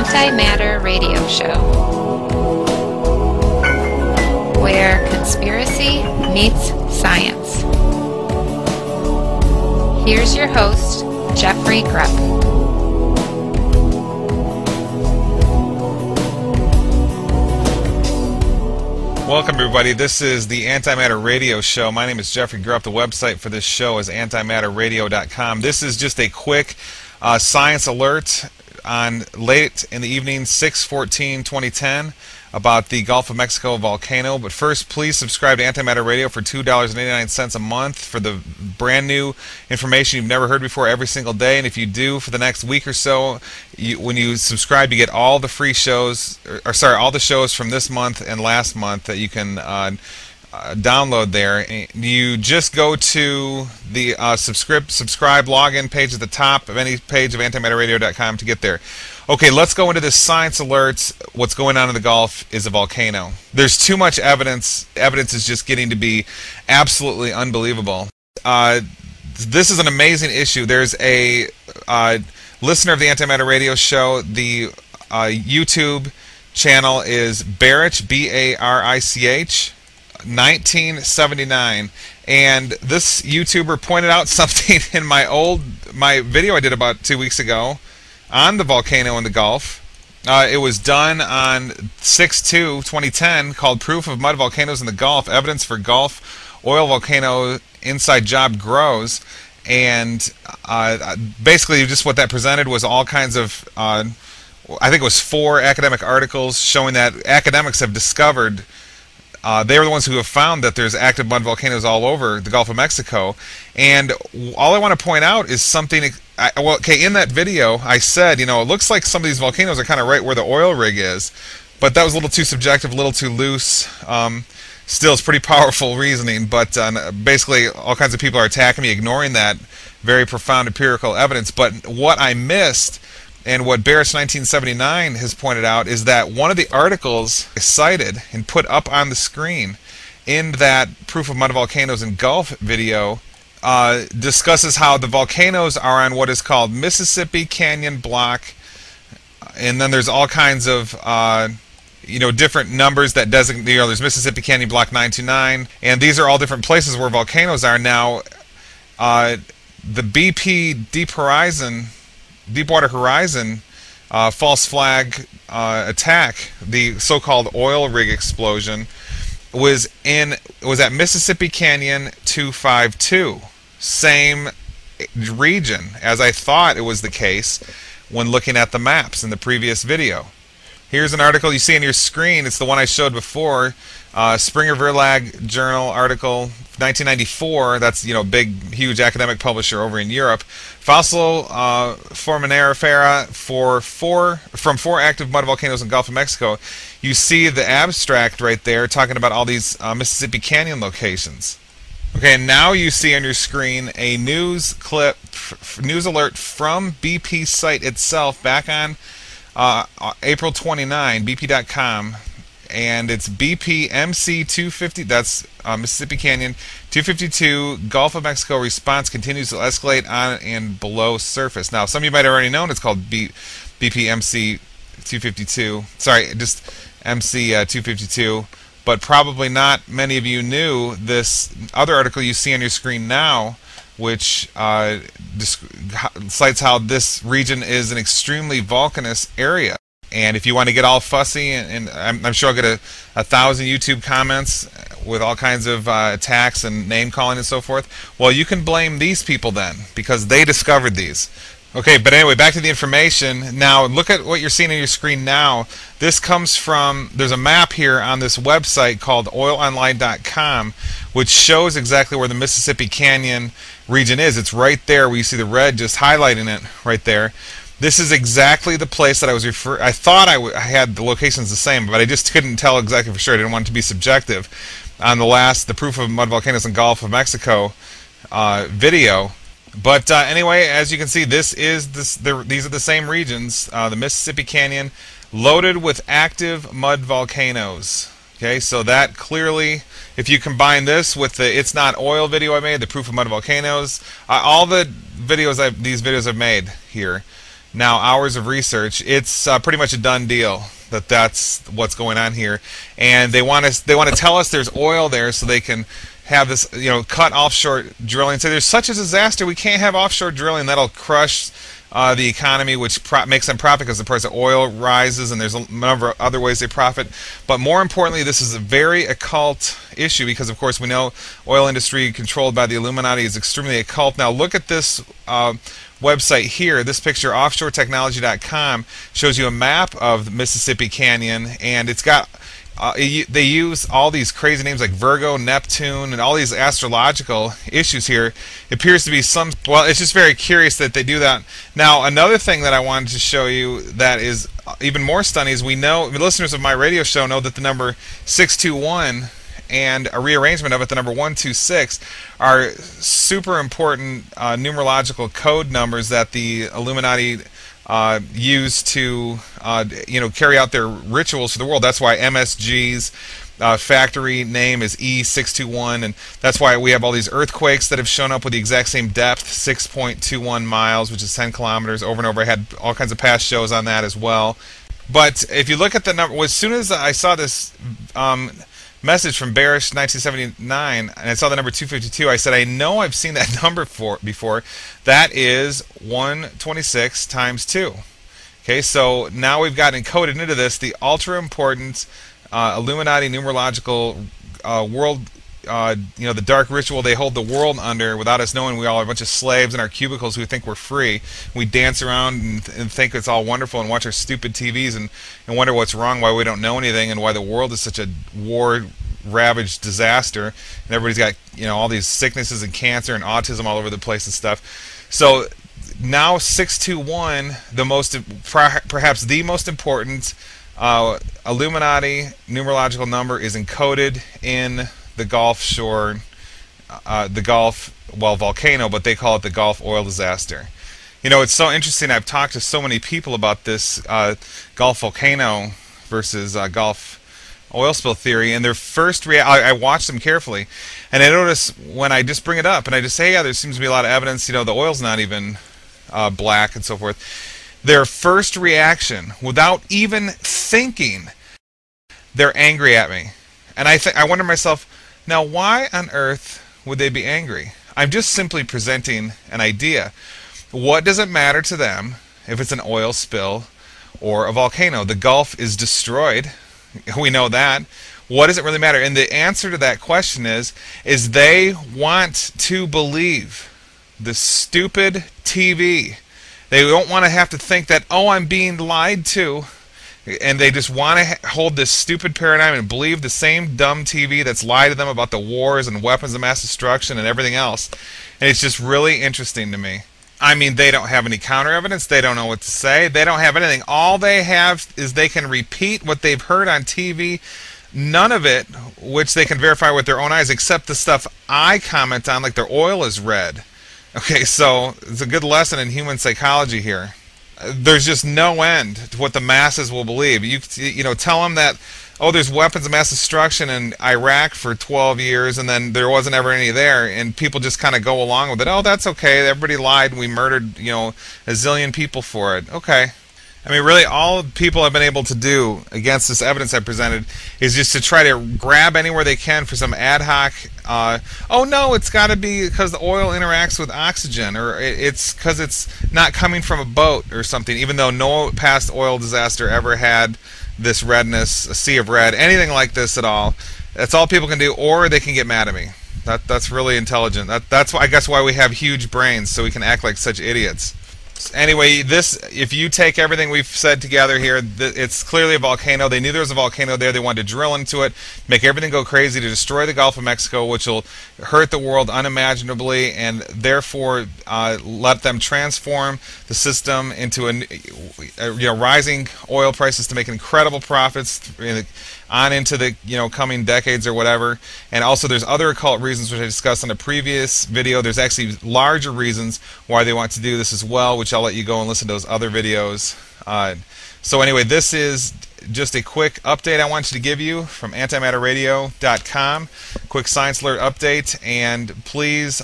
Antimatter Radio Show, where conspiracy meets science. Here's your host, Jeffrey Grupp. Welcome everybody, this is the Antimatter Radio Show. My name is Jeffrey Grupp. The website for this show is antimatterradio.com. This is just a quick science alert on late in the evening, 6/14/2010, about the Gulf of Mexico volcano. But first, please subscribe to Antimatter Radio for $2.89 a month for the brand new information you've never heard before every single day. And if you do for the next week or so, when you subscribe, you get all the free shows, all the shows from this month and last month that you can download there. You just go to the subscribe login page at the top of any page of antimatterradio.com to get there. Okay, let's go into this science alert. What's going on in the Gulf is a volcano. There's too much evidence. Evidence is just getting to be absolutely unbelievable. This is an amazing issue. There's a listener of the Antimatter Radio Show. The YouTube channel is Barich, B-A-R-I-C-H, 1979, and this YouTuber pointed out something in my video I did about 2 weeks ago on the volcano in the Gulf. It was done on 6/2/2010, called "Proof of Mud Volcanoes in the Gulf: Evidence for Gulf Oil Volcano Inside Job Grows." And basically, just what that presented was all kinds of I think it was 4 academic articles showing that academics have discovered. They were the ones who have found that there's active mud volcanoes all over the Gulf of Mexico. And all I want to point out is something. In that video, I said, it looks like some of these volcanoes are kind of right where the oil rig is, but that was a little too subjective, a little too loose. Still, it's pretty powerful reasoning, but basically, all kinds of people are attacking me, ignoring that very profound empirical evidence. But what I missed, and what Barich 1979 has pointed out, is that one of the articles cited and put up on the screen in that Proof of Mud Volcanoes in Gulf video discusses how the volcanoes are on what is called Mississippi Canyon Block, and then there's all kinds of different numbers that designate. There's Mississippi Canyon Block 929, and these are all different places where volcanoes are. Now, the BP Deepwater Horizon false flag attack, the so-called oil rig explosion, was at Mississippi Canyon 252, same region as I thought it was the case when looking at the maps in the previous video. Here's an article you see on your screen. It's the one I showed before, Springer Verlag Journal article, 1994. That's big, huge academic publisher over in Europe. Fossil foraminifera from 4 active mud volcanoes in Gulf of Mexico. You see the abstract right there talking about all these Mississippi Canyon locations. Okay, and now you see on your screen a news alert from BP site itself back on April 29, BP.com, and it's BP MC 250. That's Mississippi Canyon 252. Gulf of Mexico response continues to escalate on and below surface. Now, some of you might have already known it's called BP MC 252. Sorry, just MC 252. But probably not many of you knew this other article you see on your screen now, which cites how this region is an extremely volcanous area. And if you want to get all fussy, and I'm sure I'll get 1,000 YouTube comments with all kinds of attacks and name calling and so forth, well, you can blame these people then, because they discovered these. Okay, but anyway, back to the information. Now, look at what you're seeing on your screen now. This comes from, there's a map here on this website called oilonline.com, which shows exactly where the Mississippi Canyon region is. It's right there where you see the red just highlighting it right there. This is exactly the place that I was I thought I had the locations the same, but I just couldn't tell exactly for sure. I didn't want it to be subjective. On the Proof of Mud Volcanoes in Gulf of Mexico video. But anyway, as you can see, these are the same regions. The Mississippi Canyon, loaded with active mud volcanoes. Okay, so that clearly, if you combine this with the "It's Not Oil" video I made, the Proof of Mud Volcanoes, all the videos these videos I've made here, now hours of research, it's pretty much a done deal that that's what's going on here, and they want to tell us there's oil there so they can have this, cut offshore drilling. Say there's such a disaster, we can't have offshore drilling, that'll crush the economy, which makes them profit because the price of oil rises, and there's a number of other ways they profit. But more importantly, this is a very occult issue because, of course, we know oil industry controlled by the Illuminati is extremely occult. Now look at this website here. This picture, offshoretechnology.com, shows you a map of the Mississippi Canyon, and it's got they use all these crazy names like Virgo, Neptune, and all these astrological issues here. It appears to be well, it's just very curious that they do that. Now, another thing that I wanted to show you that is even more stunning is we know, listeners of my radio show know that the number 621 and a rearrangement of it, the number 126, are super important numerological code numbers that the Illuminati use to carry out their rituals for the world. That's why MSG's factory name is E621, and that's why we have all these earthquakes that have shown up with the exact same depth, 6.21 miles, which is 10 kilometers over and over. I had all kinds of past shows on that as well. But if you look at the number, as soon as I saw this message from Bearish 1979 and I saw the number 252, I said, I know I've seen that number before. That is 126 times 2. Okay, so now we've got encoded into this the ultra important Illuminati numerological world, the dark ritual they hold the world under without us knowing. We all are a bunch of slaves in our cubicles who think we're free. We dance around and think it's all wonderful and watch our stupid TVs and wonder what's wrong, why we don't know anything, and why the world is such a war-ravaged disaster. And everybody's got all these sicknesses and cancer and autism all over the place and stuff. So now 621, perhaps the most important Illuminati numerological number, is encoded in the Gulf shore, volcano, but they call it the Gulf oil disaster. It's so interesting. I've talked to so many people about this Gulf volcano versus Gulf oil spill theory, and their first I watched them carefully, and I notice when I just bring it up and I just say, yeah, there seems to be a lot of evidence, the oil's not even black and so forth. Their first reaction, without even thinking, they're angry at me. And I wonder to myself, now why on earth would they be angry? I'm just simply presenting an idea. What does it matter to them if it's an oil spill or a volcano? The Gulf is destroyed. We know that. What does it really matter? And the answer to that question is they want to believe the stupid TV. They don't want to have to think that, oh, I'm being lied to. And they just want to hold this stupid paradigm and believe the same dumb TV that's lied to them about the wars and weapons of mass destruction and everything else. And it's just really interesting to me. I mean, they don't have any counter evidence. They don't know what to say. They don't have anything. All they have is they can repeat what they've heard on TV. None of it which they can verify with their own eyes, except the stuff I comment on, like their oil is red. Okay, so it's a good lesson in human psychology here. There's just no end to what the masses will believe. You tell them that, oh, there's weapons of mass destruction in Iraq for 12 years, and then there wasn't ever any there, and people just kind of go along with it. Oh, that's okay. Everybody lied, and we murdered, a zillion people for it. Okay. I mean, really, all people have been able to do against this evidence I presented is just to try to grab anywhere they can for some ad hoc, oh no, it's got to be because the oil interacts with oxygen, or it's because it's not coming from a boat or something, even though no past oil disaster ever had this redness, a sea of red, anything like this at all. That's all people can do, or they can get mad at me. That's really intelligent. That's I guess why we have huge brains, so we can act like such idiots. Anyway, if you take everything we've said together here, it's clearly a volcano. They knew there was a volcano there. They wanted to drill into it, make everything go crazy to destroy the Gulf of Mexico, which will hurt the world unimaginably, and therefore let them transform the system into rising oil prices to make incredible profits on into the coming decades or whatever. And also there's other occult reasons which I discussed in a previous video. There's actually larger reasons why they want to do this as well, which I'll let you go and listen to those other videos. So anyway, this is just a quick update I wanted to give you from antimatterradio.com. Quick science alert update, and please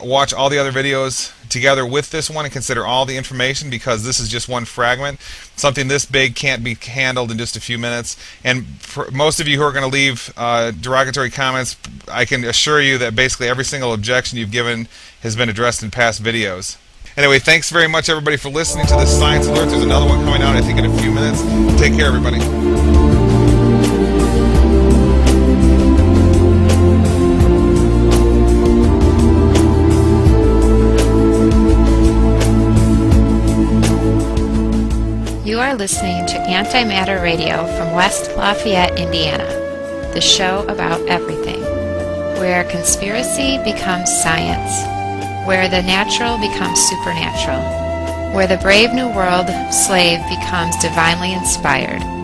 watch all the other videos together with this one and consider all the information, because this is just one fragment. Something this big can't be handled in just a few minutes. And for most of you who are going to leave derogatory comments, I can assure you that basically every single objection you've given has been addressed in past videos. Anyway, thanks very much, everybody, for listening to this Science Alert. There's another one coming out, I think, in a few minutes. Take care, everybody. You are listening to Antimatter Radio from West Lafayette, Indiana, the show about everything, where conspiracy becomes science, where the natural becomes supernatural, where the brave new world slave becomes divinely inspired.